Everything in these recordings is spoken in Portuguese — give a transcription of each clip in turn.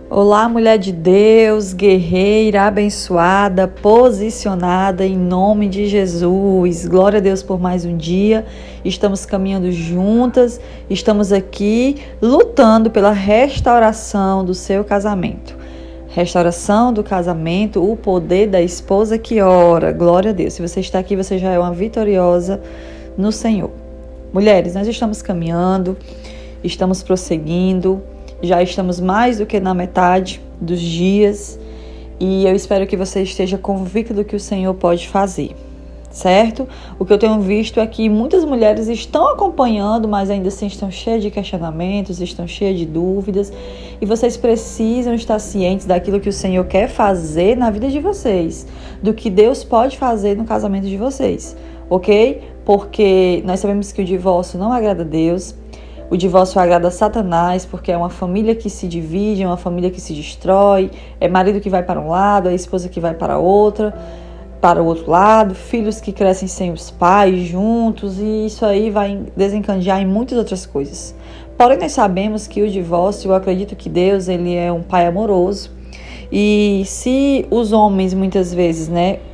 Olá, mulher de Deus, guerreira, abençoada, posicionada em nome de Jesus. Glória a Deus por mais um dia. Estamos caminhando juntas, estamos aqui lutando pela restauração do seu casamento. Restauração do casamento, o poder da esposa que ora. Glória a Deus. Se você está aqui, você já é uma vitoriosa no Senhor. Mulheres, nós estamos caminhando, estamos prosseguindo. Já estamos mais do que na metade dos dias e eu espero que você esteja convicta do que o Senhor pode fazer, certo? O que eu tenho visto é que muitas mulheres estão acompanhando, mas ainda assim estão cheias de questionamentos, estão cheias de dúvidas e vocês precisam estar cientes daquilo que o Senhor quer fazer na vida de vocês, do que Deus pode fazer no casamento de vocês, ok? Porque nós sabemos que o divórcio não agrada a Deus. O divórcio agrada a Satanás, porque é uma família que se divide, é uma família que se destrói, é marido que vai para um lado, é esposa que vai para outra, para o outro lado, filhos que crescem sem os pais juntos, e isso aí vai desencadear em muitas outras coisas. Porém, nós sabemos que o divórcio, eu acredito que Deus, ele é um pai amoroso, e se os homens, muitas vezes,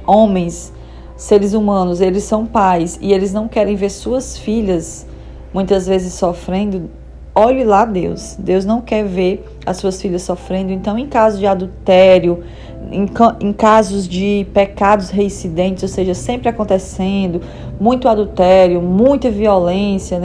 homens, seres humanos, eles são pais, e eles não querem ver suas filhas muitas vezes sofrendo, olhe lá Deus. Deus não quer ver as suas filhas sofrendo. Então, em caso de adultério, em casos de pecados reincidentes, ou seja, sempre acontecendo, muito adultério, muita violência,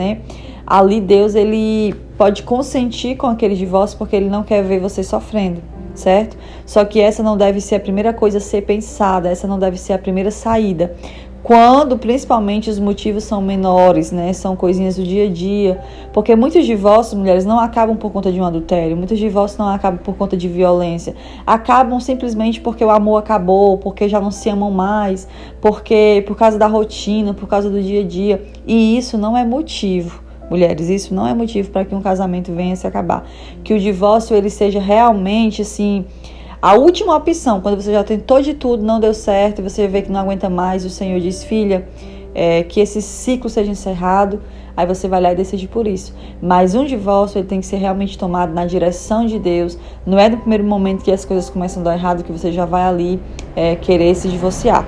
ali Deus, ele pode consentir com aquele divórcio porque ele não quer ver você sofrendo, certo? Só que essa não deve ser a primeira coisa a ser pensada, essa não deve ser a primeira saída. Quando, principalmente, os motivos são menores, são coisinhas do dia a dia. Porque muitos divórcios, mulheres, não acabam por conta de um adultério. Muitos divórcios não acabam por conta de violência. Acabam simplesmente porque o amor acabou, porque já não se amam mais, porque por causa da rotina, por causa do dia a dia. E isso não é motivo. Mulheres, isso não é motivo para que um casamento venha a se acabar. Que o divórcio ele seja realmente, assim, a última opção, quando você já tentou de tudo, não deu certo, e você vê que não aguenta mais, o Senhor diz, filha, que esse ciclo seja encerrado, aí você vai lá e decide por isso. Mas um divórcio ele tem que ser realmente tomado na direção de Deus, não é no primeiro momento que as coisas começam a dar errado que você já vai ali querer se divorciar.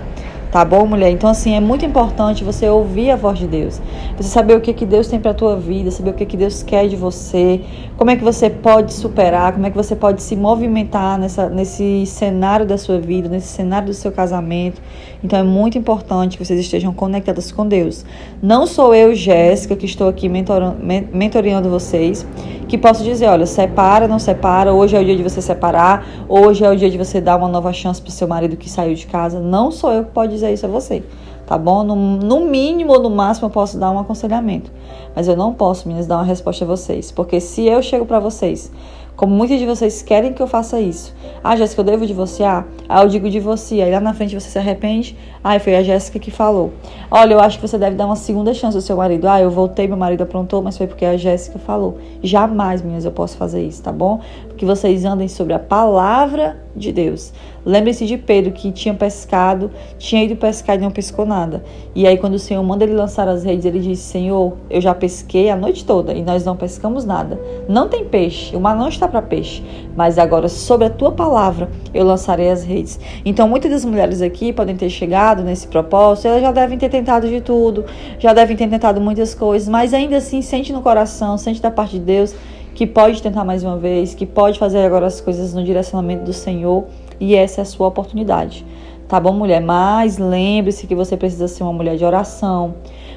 Tá bom, mulher? Então, assim, é muito importante você ouvir a voz de Deus. Você saber o que Deus tem pra tua vida, saber o que Deus quer de você, como é que você pode superar, como é que você pode se movimentar nesse cenário da sua vida, nesse cenário do seu casamento. Então, é muito importante que vocês estejam conectadas com Deus. Não sou eu, Jéssica, que estou aqui mentoreando vocês, que posso dizer, olha, separa, não separa, hoje é o dia de você separar, hoje é o dia de você dar uma nova chance pro seu marido que saiu de casa. Não sou eu que pode dizer isso a você, tá bom? No mínimo ou no máximo eu posso dar um aconselhamento, mas eu não posso, meninas, dar uma resposta a vocês, porque se eu chego pra vocês, como muitos de vocês querem que eu faça isso, Jéssica, eu devo divorciar? Eu digo divorcia, aí lá na frente você se arrepende, foi a Jéssica que falou, olha, eu acho que você deve dar uma segunda chance ao seu marido, eu voltei, meu marido aprontou, mas foi porque a Jéssica falou. Jamais, meninas, eu posso fazer isso, tá bom? Porque vocês andem sobre a palavra de Deus. Lembre-se de Pedro, que tinha ido pescar e não pescou nada. E aí quando o Senhor manda ele lançar as redes, ele disse, Senhor, eu já pesquei a noite toda e nós não pescamos nada. Não tem peixe, o mar não está para peixe. Mas agora, sobre a tua palavra, eu lançarei as redes. Então, muitas das mulheres aqui podem ter chegado nesse propósito, elas já devem ter tentado de tudo, já devem ter tentado muitas coisas, mas ainda assim, sente no coração, sente da parte de Deus, que pode tentar mais uma vez, que pode fazer agora as coisas no direcionamento do Senhor, e essa é a sua oportunidade, tá bom, mulher? Mas lembre-se que você precisa ser uma mulher de oração,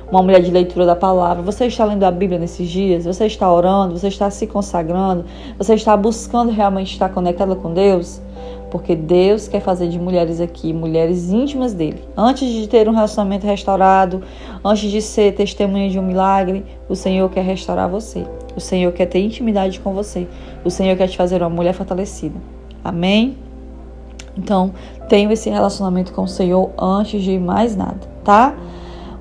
uma mulher de leitura da palavra. Você está lendo a Bíblia nesses dias? Você está orando? Você está se consagrando? Você está buscando realmente estar conectada com Deus? Porque Deus quer fazer de mulheres aqui, mulheres íntimas dele. Antes de ter um relacionamento restaurado, antes de ser testemunha de um milagre, o Senhor quer restaurar você. O Senhor quer ter intimidade com você. O Senhor quer te fazer uma mulher fortalecida. Amém? Então, tenha esse relacionamento com o Senhor antes de mais nada, tá?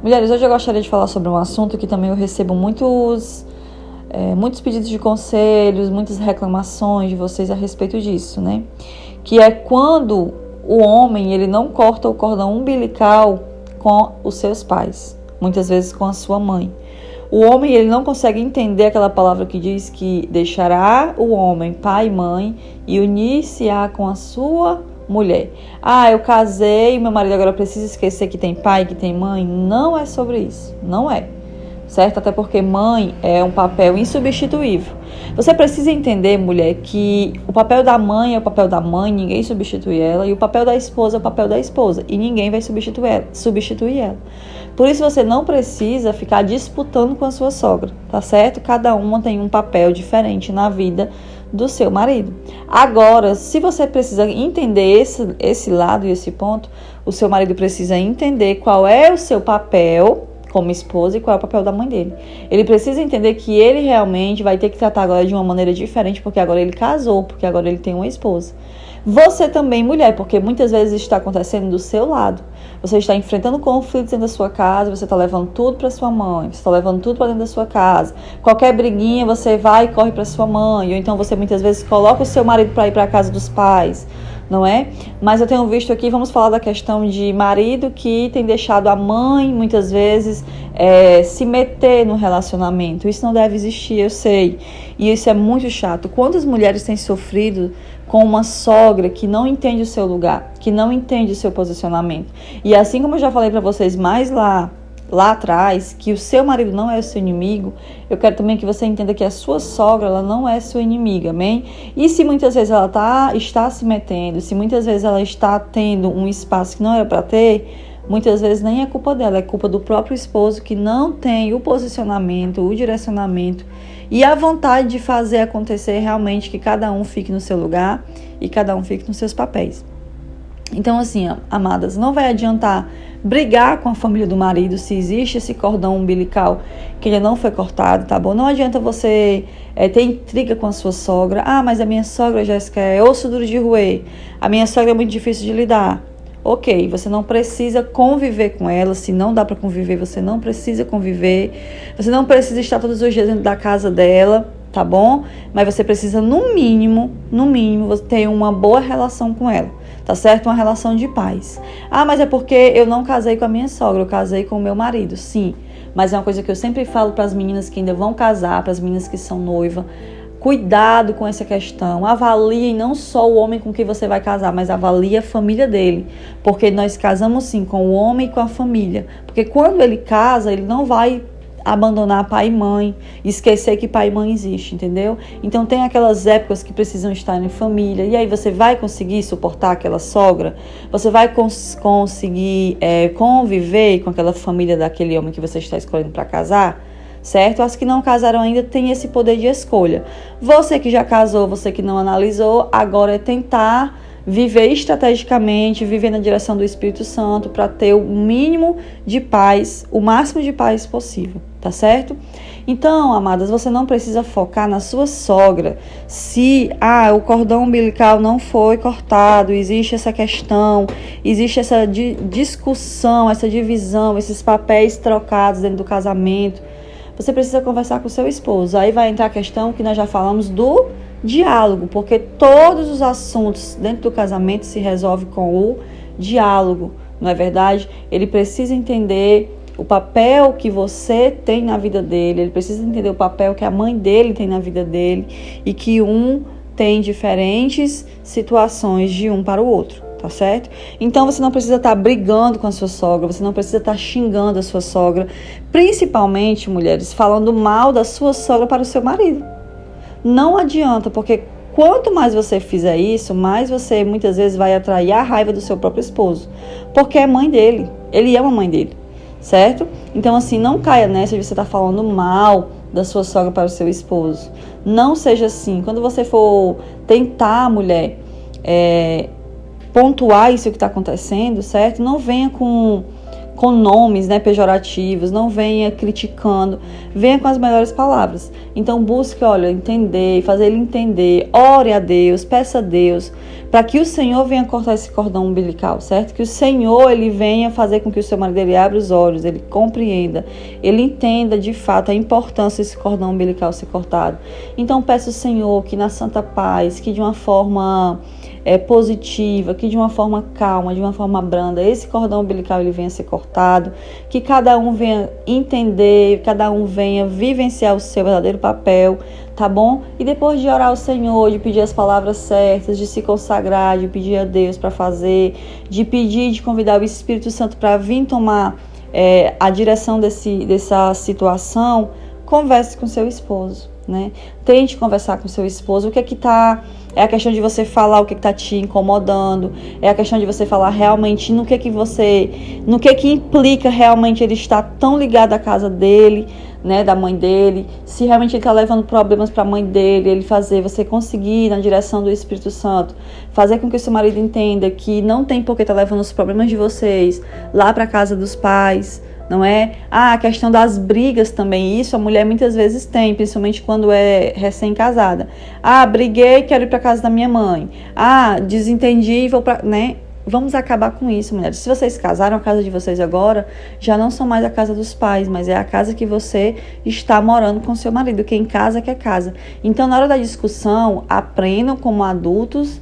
Mulheres, hoje eu gostaria de falar sobre um assunto que também eu recebo muitos pedidos de conselhos, muitas reclamações de vocês a respeito disso, Que é quando o homem, ele não corta o cordão umbilical com os seus pais, muitas vezes com a sua mãe. O homem, ele não consegue entender aquela palavra que diz que deixará o homem pai e mãe e unir-se-á com a sua mulher. Eu casei, meu marido agora precisa esquecer que tem pai, que tem mãe. Não é sobre isso, não é. Certo? Até porque mãe é um papel insubstituível. Você precisa entender, mulher, que o papel da mãe é o papel da mãe, ninguém substitui ela, e o papel da esposa é o papel da esposa, e ninguém vai substituir ela. Por isso você não precisa ficar disputando com a sua sogra, tá certo? Cada uma tem um papel diferente na vida do seu marido. Agora, se você precisa entender esse lado e esse ponto, o seu marido precisa entender qual é o seu papel como esposa e qual é o papel da mãe dele. Ele precisa entender que ele realmente vai ter que tratar agora de uma maneira diferente, porque agora ele casou, porque agora ele tem uma esposa. Você também, mulher, porque muitas vezes está acontecendo do seu lado. Você está enfrentando conflitos dentro da sua casa, você está levando tudo para sua mãe, você está levando tudo para dentro da sua casa. Qualquer briguinha, você vai e corre para sua mãe, ou então você muitas vezes coloca o seu marido para ir para a casa dos pais, não é? Mas eu tenho visto aqui, vamos falar da questão de marido que tem deixado a mãe, muitas vezes, se meter no relacionamento. Isso não deve existir, eu sei. E isso é muito chato. Quantas mulheres têm sofrido com uma sogra que não entende o seu lugar, que não entende o seu posicionamento? E assim como eu já falei para vocês mais lá atrás, que o seu marido não é o seu inimigo, eu quero também que você entenda que a sua sogra, ela não é sua inimiga, amém? E se muitas vezes ela está se metendo, se muitas vezes ela está tendo um espaço que não era para ter, muitas vezes nem é culpa dela, é culpa do próprio esposo que não tem o posicionamento, o direcionamento e a vontade de fazer acontecer realmente que cada um fique no seu lugar e cada um fique nos seus papéis. Então, assim, amadas, não vai adiantar brigar com a família do marido se existe esse cordão umbilical que ainda não foi cortado, tá bom? Não adianta você ter intriga com a sua sogra. Mas a minha sogra, Jéssica, é osso duro de roer. A minha sogra é muito difícil de lidar. Ok, você não precisa conviver com ela. Se não dá para conviver, você não precisa conviver. Você não precisa estar todos os dias dentro da casa dela, tá bom? Mas você precisa, no mínimo, você ter uma boa relação com ela. Tá certo? Uma relação de paz. Mas é porque eu não casei com a minha sogra, eu casei com o meu marido. Sim, mas é uma coisa que eu sempre falo para as meninas que ainda vão casar, para as meninas que são noiva. Cuidado com essa questão. Avalie não só o homem com quem você vai casar, mas avalie a família dele. Porque nós casamos sim com o homem e com a família. Porque quando ele casa, ele não vai abandonar pai e mãe, esquecer que pai e mãe existe, entendeu? Então tem aquelas épocas que precisam estar em família, e aí você vai conseguir suportar aquela sogra? Você vai conseguir conviver com aquela família daquele homem que você está escolhendo para casar? Certo? As que não casaram ainda têm esse poder de escolha. Você que já casou, você que não analisou, agora é tentar viver estrategicamente, viver na direção do Espírito Santo para ter o mínimo de paz, o máximo de paz possível, tá certo? Então, amadas, você não precisa focar na sua sogra. Se o cordão umbilical não foi cortado, existe essa questão, existe essa discussão, essa divisão, esses papéis trocados dentro do casamento, você precisa conversar com o seu esposo. Aí vai entrar a questão que nós já falamos do diálogo, porque todos os assuntos dentro do casamento se resolvem com o diálogo, não é verdade? Ele precisa entender o papel que você tem na vida dele, ele precisa entender o papel que a mãe dele tem na vida dele e que um tem diferentes situações de um para o outro. Tá certo? Então você não precisa estar brigando com a sua sogra, você não precisa estar xingando a sua sogra, principalmente, mulheres, falando mal da sua sogra para o seu marido. Não adianta, porque quanto mais você fizer isso, mais você muitas vezes vai atrair a raiva do seu próprio esposo, porque é mãe dele, ele é uma mãe dele, certo? Então assim, não caia nessa de você estar falando mal da sua sogra para o seu esposo. Não seja assim. Quando você for tentar, mulher, pontuar isso que está acontecendo, certo? Não venha com nomes, pejorativos, não venha criticando, venha com as melhores palavras. Então busque, entender, fazer ele entender, ore a Deus, peça a Deus, para que o Senhor venha cortar esse cordão umbilical, certo? Que o Senhor, ele venha fazer com que o seu marido, ele abra os olhos, ele compreenda, ele entenda de fato a importância desse cordão umbilical ser cortado. Então peça ao Senhor que na santa paz, que de uma forma positiva, que de uma forma calma, de uma forma branda, esse cordão umbilical ele venha ser cortado, que cada um venha entender, cada um venha vivenciar o seu verdadeiro papel, tá bom? E depois de orar ao Senhor, de pedir as palavras certas, de se consagrar, de pedir a Deus para fazer, de pedir, de convidar o Espírito Santo para vir tomar a direção dessa situação, converse com seu esposo, né? Tente conversar com seu esposo. O que é que tá... É a questão de você falar o que está te incomodando. É a questão de você falar realmente no que implica realmente ele estar tão ligado à casa dele, né, da mãe dele. Se realmente ele está levando problemas para a mãe dele, você conseguir, na direção do Espírito Santo, fazer com que o seu marido entenda que não tem por que estar levando os problemas de vocês lá para a casa dos pais. Não é? A questão das brigas também, isso a mulher muitas vezes tem, principalmente quando é recém-casada. Briguei, quero ir para casa da minha mãe. Desentendi, vou para, né? Vamos acabar com isso, mulheres. Se vocês casaram, a casa de vocês agora já não são mais a casa dos pais, mas é a casa que você está morando com seu marido. Quem casa quer casa. Então, na hora da discussão, aprendam como adultos,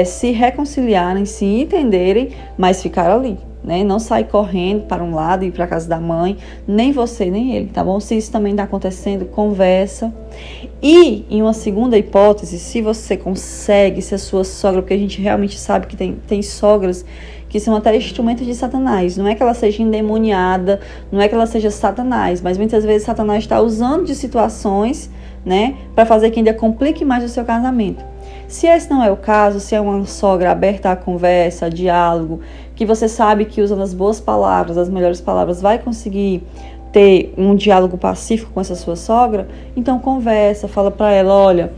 se reconciliarem, se entenderem, mas ficar ali. Né? Não sai correndo para um lado e ir para a casa da mãe, nem você, nem ele, tá bom? Se isso também está acontecendo, conversa. E, em uma segunda hipótese, se você consegue, se a sua sogra, porque a gente realmente sabe que tem sogras que são até instrumentos de Satanás. Não é que ela seja endemoniada, não é que ela seja Satanás, mas muitas vezes Satanás está usando de situações, né, para fazer que ainda complique mais o seu casamento. Se esse não é o caso, se é uma sogra aberta à conversa, a diálogo, que você sabe que usando as boas palavras, as melhores palavras, vai conseguir ter um diálogo pacífico com essa sua sogra, então conversa, fala para ela, olha,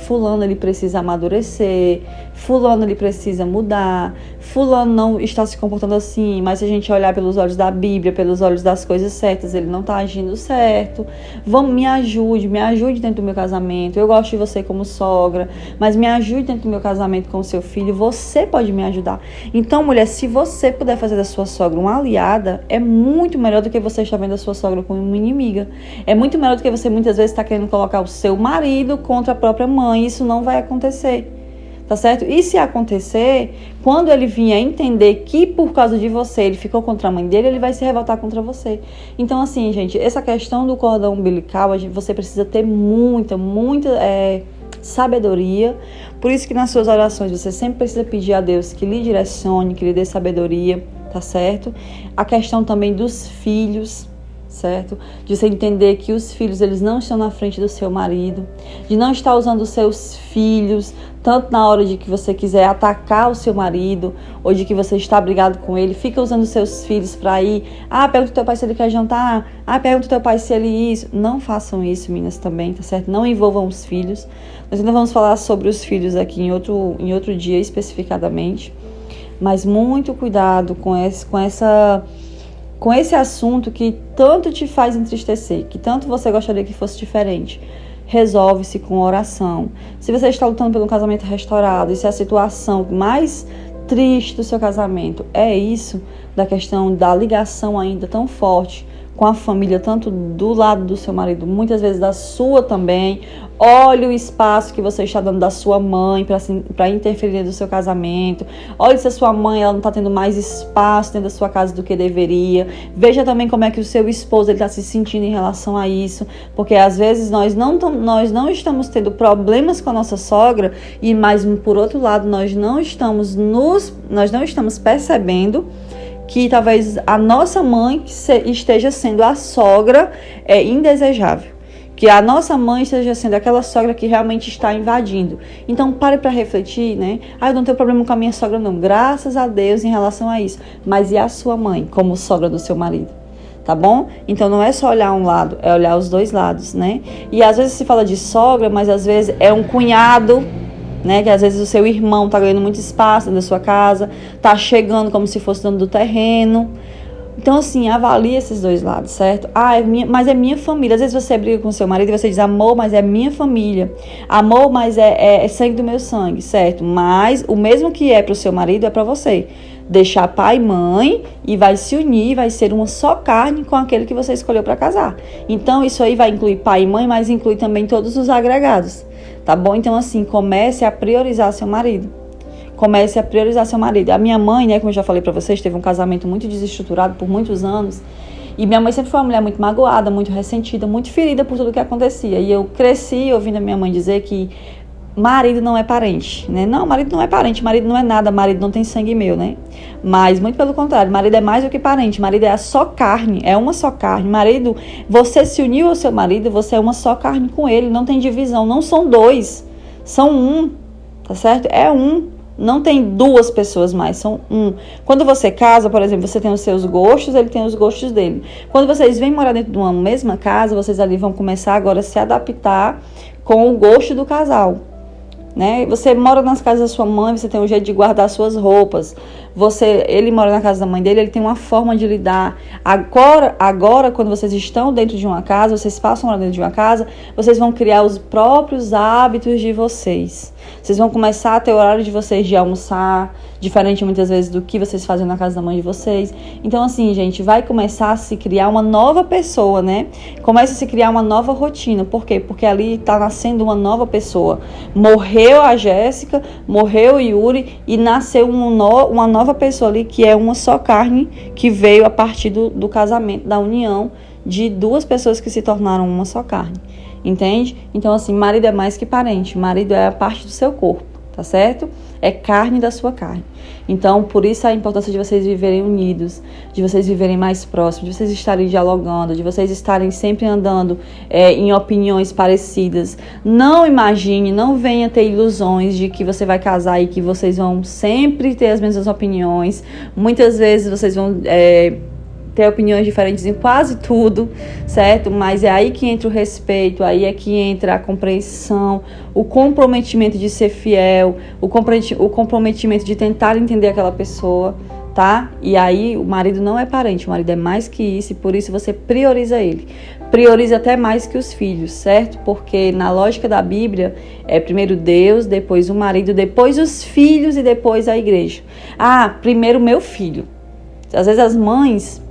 fulano ele precisa amadurecer, fulano ele precisa mudar, fulano não está se comportando assim, mas se a gente olhar pelos olhos da Bíblia, pelos olhos das coisas certas, ele não está agindo certo. Me ajude dentro do meu casamento. Eu gosto de você como sogra, mas me ajude dentro do meu casamento com o seu filho. Você pode me ajudar. Então, mulher, se você puder fazer da sua sogra uma aliada, é muito melhor do que você estar vendo a sua sogra como uma inimiga. É muito melhor do que você muitas vezes está querendo colocar o seu marido contra a própria mãe. Isso não vai acontecer. Tá certo? E se acontecer, quando ele vier entender que por causa de você ele ficou contra a mãe dele, ele vai se revoltar contra você. Então, assim, gente, essa questão do cordão umbilical, você precisa ter muita sabedoria. Por isso que nas suas orações você sempre precisa pedir a Deus que lhe direcione, que lhe dê sabedoria, tá certo? A questão também dos filhos, certo? De você entender que os filhos, eles não estão na frente do seu marido, de não estar usando os seus filhos, tanto na hora de que você quiser atacar o seu marido, ou de que você está brigado com ele, fica usando os seus filhos para ir, pergunta ao teu pai se ele quer jantar, pergunta ao teu pai se ele isso. Não façam isso, meninas, também, tá certo? Não envolvam os filhos. Nós ainda vamos falar sobre os filhos aqui em outro dia especificadamente, mas muito cuidado com esse assunto que tanto te faz entristecer, que tanto você gostaria que fosse diferente. Resolve-se com oração. Se você está lutando pelo casamento restaurado, e se a situação mais triste do seu casamento é isso, da questão da ligação ainda tão forte com a família, tanto do lado do seu marido, muitas vezes da sua também. Olhe o espaço que você está dando da sua mãe para interferir no seu casamento. Olhe se a sua mãe ela não está tendo mais espaço dentro da sua casa do que deveria. Veja também como é que o seu esposo está se sentindo em relação a isso. Porque às vezes nós não estamos tendo problemas com a nossa sogra, mas por outro lado nós não estamos percebendo que talvez a nossa mãe esteja sendo a sogra indesejável. Que a nossa mãe esteja sendo aquela sogra que realmente está invadindo. Então, pare para refletir, né? Eu não tenho problema com a minha sogra, não. Graças a Deus em relação a isso. Mas e a sua mãe, como sogra do seu marido? Tá bom? Então, não é só olhar um lado, é olhar os dois lados, né? E às vezes se fala de sogra, mas às vezes é um cunhado, né? Que às vezes o seu irmão tá ganhando muito espaço dentro da sua casa, tá chegando como se fosse dono do terreno. Então, assim, avalie esses dois lados, certo? Mas é minha família. Às vezes você briga com seu marido e você diz, amor, mas é minha família. Amor, mas é sangue do meu sangue, certo? Mas o mesmo que é pro seu marido é para você. Deixar pai e mãe e vai se unir, vai ser uma só carne com aquele que você escolheu para casar. Então, isso aí vai incluir pai e mãe, mas inclui também todos os agregados, tá bom? Então, assim, comece a priorizar seu marido. comece a priorizar seu marido. A minha mãe, né, como eu já falei pra vocês, teve um casamento muito desestruturado por muitos anos. E minha mãe sempre foi uma mulher muito magoada, muito ressentida, muito ferida por tudo que acontecia. E eu cresci ouvindo a minha mãe dizer que marido não é parente, né? Não, marido não é parente, marido não é nada, marido não tem sangue meu, né? Mas, muito pelo contrário, marido é mais do que parente, marido é só carne, é uma só carne. Marido, você se uniu ao seu marido, você é uma só carne com ele, não tem divisão, não são dois, são um, tá certo? É um. Não tem duas pessoas mais, são um. Quando você casa, por exemplo, você tem os seus gostos, ele tem os gostos dele. Quando vocês vêm morar dentro de uma mesma casa, vocês ali vão começar agora a se adaptar com o gosto do casal, né? Você mora nas casas da sua mãe, você tem um jeito de guardar suas roupas. Ele mora na casa da mãe dele, ele tem uma forma de lidar. Agora, quando vocês estão dentro de uma casa, vocês passam lá dentro de uma casa, vocês vão criar os próprios hábitos de vocês. Vocês vão começar a ter o horário de vocês de almoçar, diferente muitas vezes do que vocês fazem na casa da mãe de vocês. Então, assim, gente, vai começar a se criar uma nova pessoa, né? Começa a se criar uma nova rotina. Por quê? Porque ali está nascendo uma nova pessoa. Morreu a Jéssica, morreu o Yuri e nasceu uma nova pessoa ali, que é uma só carne, que veio a partir do casamento, da união de duas pessoas que se tornaram uma só carne. Entende? Então, assim, marido é mais que parente. Marido é a parte do seu corpo, tá certo? É carne da sua carne. Então, por isso a importância de vocês viverem unidos, de vocês viverem mais próximos, de vocês estarem dialogando, de vocês estarem sempre andando em opiniões parecidas. Não imagine, não venha ter ilusões de que você vai casar e que vocês vão sempre ter as mesmas opiniões. Muitas vezes vocês vão ter opiniões diferentes em quase tudo, certo? Mas é aí que entra o respeito, aí é que entra a compreensão, o comprometimento de ser fiel, o comprometimento de tentar entender aquela pessoa, tá? E aí o marido não é parente, o marido é mais que isso e por isso você prioriza ele. Prioriza até mais que os filhos, certo? Porque na lógica da Bíblia é primeiro Deus, depois o marido, depois os filhos e depois a igreja. Ah, primeiro meu filho. Às vezes as mães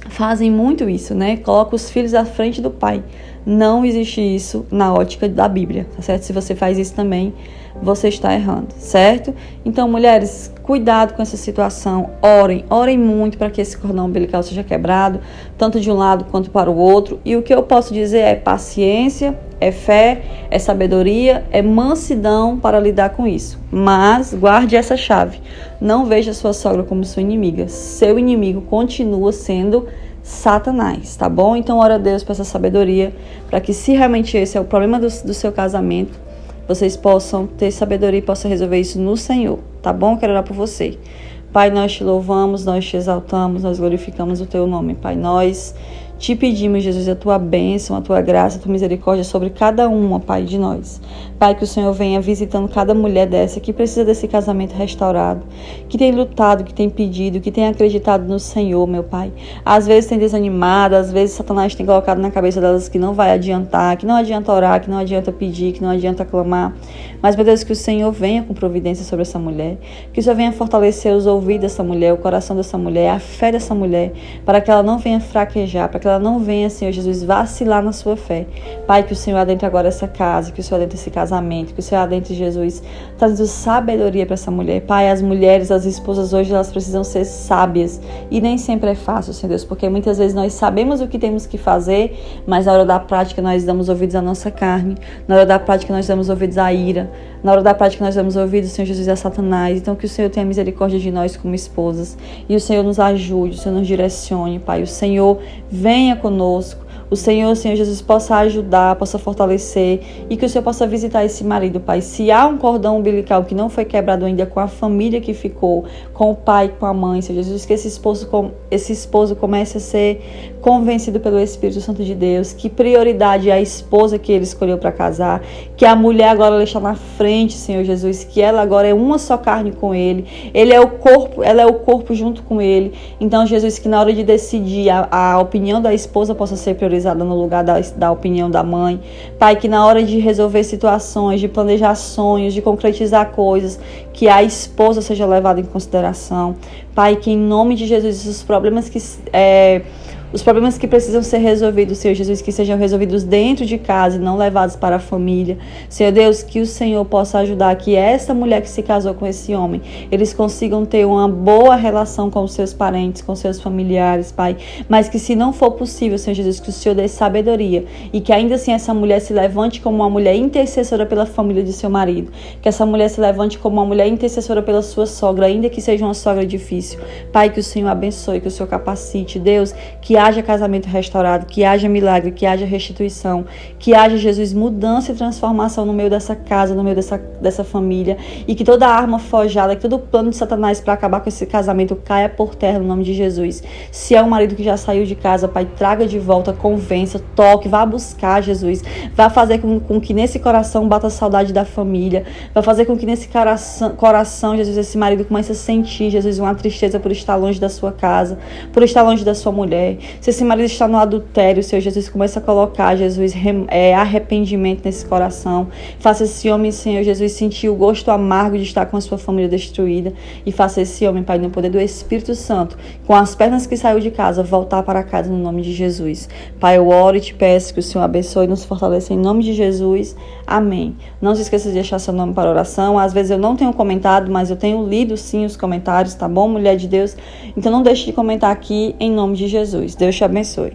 fazem muito isso, né? Coloca os filhos à frente do pai. Não existe isso na ótica da Bíblia, tá certo? Se você faz isso também, você está errando, certo? Então, mulheres, cuidado com essa situação. Orem muito para que esse cordão umbilical seja quebrado, tanto de um lado quanto para o outro. E o que eu posso dizer é paciência, é fé, é sabedoria, é mansidão para lidar com isso. Mas guarde essa chave. Não veja sua sogra como sua inimiga. Seu inimigo continua sendo Satanás, tá bom? Então, ora a Deus para essa sabedoria, para que se realmente esse é o problema do seu casamento, vocês possam ter sabedoria e possam resolver isso no Senhor, tá bom? Quero orar por você. Pai, nós te louvamos, nós te exaltamos, nós glorificamos o teu nome, Pai. Nós te pedimos, Jesus, a tua bênção, a tua graça, a tua misericórdia sobre cada uma, Pai, de nós. Pai, que o Senhor venha visitando cada mulher dessa que precisa desse casamento restaurado, que tem lutado, que tem pedido, que tem acreditado no Senhor, meu Pai. Às vezes tem desanimado, às vezes Satanás tem colocado na cabeça delas que não vai adiantar, que não adianta orar, que não adianta pedir, que não adianta clamar. Mas, meu Deus, que o Senhor venha com providência sobre essa mulher, que o Senhor venha fortalecer os ouvidos dessa mulher, o coração dessa mulher, a fé dessa mulher, para que ela não venha fraquejar, para que ela não venha, Senhor Jesus, vacilar na sua fé. Pai, que o Senhor adentre agora essa casa, que o Senhor adentre esse casamento, que o Senhor adentre, Jesus, trazendo sabedoria para essa mulher. Pai, as mulheres, as esposas hoje, elas precisam ser sábias e nem sempre é fácil, Senhor Deus, porque muitas vezes nós sabemos o que temos que fazer, mas na hora da prática nós damos ouvidos à nossa carne, na hora da prática nós damos ouvidos à ira, na hora da prática nós damos ouvidos, Senhor Jesus, a Satanás. Então que o Senhor tenha misericórdia de nós como esposas e o Senhor nos ajude, o Senhor nos direcione, Pai. O Senhor venha conosco. O Senhor Jesus, possa ajudar, possa fortalecer e que o Senhor possa visitar esse marido, Pai. Se há um cordão umbilical que não foi quebrado ainda com a família que ficou, com o pai, com a mãe, Senhor Jesus, que esse esposo comece a ser convencido pelo Espírito Santo de Deus, que prioridade é a esposa que ele escolheu para casar, que a mulher agora ela está na frente, Senhor Jesus, que ela agora é uma só carne com ele, ele é o corpo, ela é o corpo junto com ele. Então, Jesus, que na hora de decidir a opinião da esposa possa ser priorizada no lugar da opinião da mãe. Pai, que na hora de resolver situações, de planejar sonhos, de concretizar coisas, que a esposa seja levada em consideração. Pai, que em nome de Jesus, os problemas Os problemas que precisam ser resolvidos, Senhor Jesus, que sejam resolvidos dentro de casa e não levados para a família. Senhor Deus, que o Senhor possa ajudar que essa mulher que se casou com esse homem, eles consigam ter uma boa relação com os seus parentes, com os seus familiares, Pai. Mas que se não for possível, Senhor Jesus, que o Senhor dê sabedoria e que ainda assim essa mulher se levante como uma mulher intercessora pela família de seu marido. Que essa mulher se levante como uma mulher intercessora pela sua sogra, ainda que seja uma sogra difícil. Pai, que o Senhor abençoe, que o Senhor capacite. Deus, que haja casamento restaurado, que haja milagre, que haja restituição, que haja, Jesus, mudança e transformação no meio dessa casa, no meio dessa família, e que toda arma forjada, que todo plano de Satanás para acabar com esse casamento caia por terra no nome de Jesus. Se é um marido que já saiu de casa, Pai, traga de volta, convença, toque, vá buscar, Jesus. Vá fazer com que nesse coração bata a saudade da família, vai fazer com que nesse coração, Jesus, esse marido comece a sentir, Jesus, uma tristeza por estar longe da sua casa, por estar longe da sua mulher. Se esse marido está no adultério, Senhor Jesus, comece a colocar, Jesus, arrependimento nesse coração. Faça esse homem, Senhor Jesus, sentir o gosto amargo de estar com a sua família destruída, e faça esse homem, Pai, no poder do Espírito Santo, com as pernas que saiu de casa, voltar para casa no nome de Jesus. Pai, eu oro e te peço que o Senhor abençoe e nos fortaleça em nome de Jesus. Amém. Não se esqueça de deixar seu nome para oração. Às vezes eu não tenho comentado, mas eu tenho lido sim os comentários, tá bom, mulher de Deus? Então não deixe de comentar aqui em nome de Jesus. Deus te abençoe.